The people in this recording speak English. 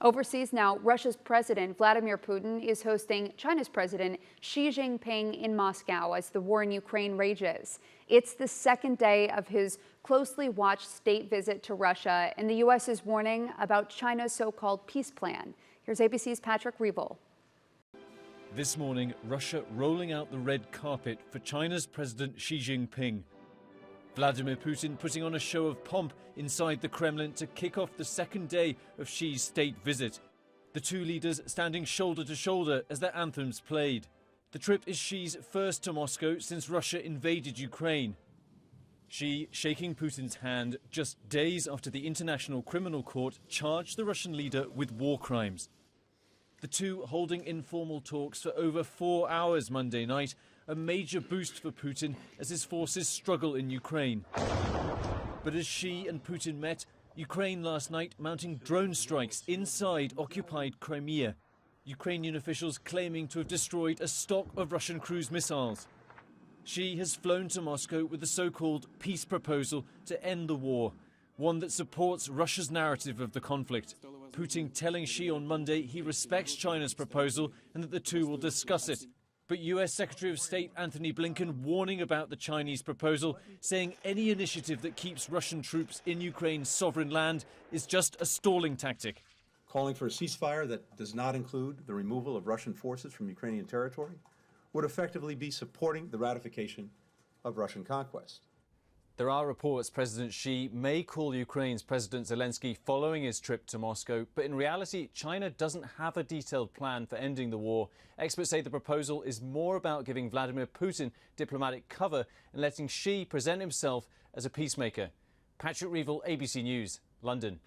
Overseas now, Russia's President Vladimir Putin is hosting China's President Xi Jinping in Moscow as the war in Ukraine rages. It's the second day of his closely watched state visit to Russia, and the U.S. is warning about China's so-called peace plan. Here's ABC's Patrick Revel. This morning, Russia rolling out the red carpet for China's President Xi Jinping. Vladimir Putin putting on a show of pomp inside the Kremlin to kick off the second day of Xi's state visit. The two leaders standing shoulder to shoulder as their anthems played. The trip is Xi's first to Moscow since Russia invaded Ukraine. Xi shaking Putin's hand just days after the International Criminal Court charged the Russian leader with war crimes. The two holding informal talks for over 4 hours Monday night, a major boost for Putin as his forces struggle in Ukraine. But as Xi and Putin met, Ukraine last night mounting drone strikes inside occupied Crimea. Ukrainian officials claiming to have destroyed a stock of Russian cruise missiles. Xi has flown to Moscow with the so-called peace proposal to end the war, one that supports Russia's narrative of the conflict. Putin telling Xi on Monday he respects China's proposal and that the two will discuss it. But US Secretary of State Antony Blinken warning about the Chinese proposal, saying any initiative that keeps Russian troops in Ukraine's sovereign land is just a stalling tactic. Calling for a ceasefire that does not include the removal of Russian forces from Ukrainian territory would effectively be supporting the ratification of Russian conquest. There are reports President Xi may call Ukraine's President Zelensky following his trip to Moscow, but in reality, China doesn't have a detailed plan for ending the war. Experts say the proposal is more about giving Vladimir Putin diplomatic cover and letting Xi present himself as a peacemaker. Patrick Revel, ABC News, London.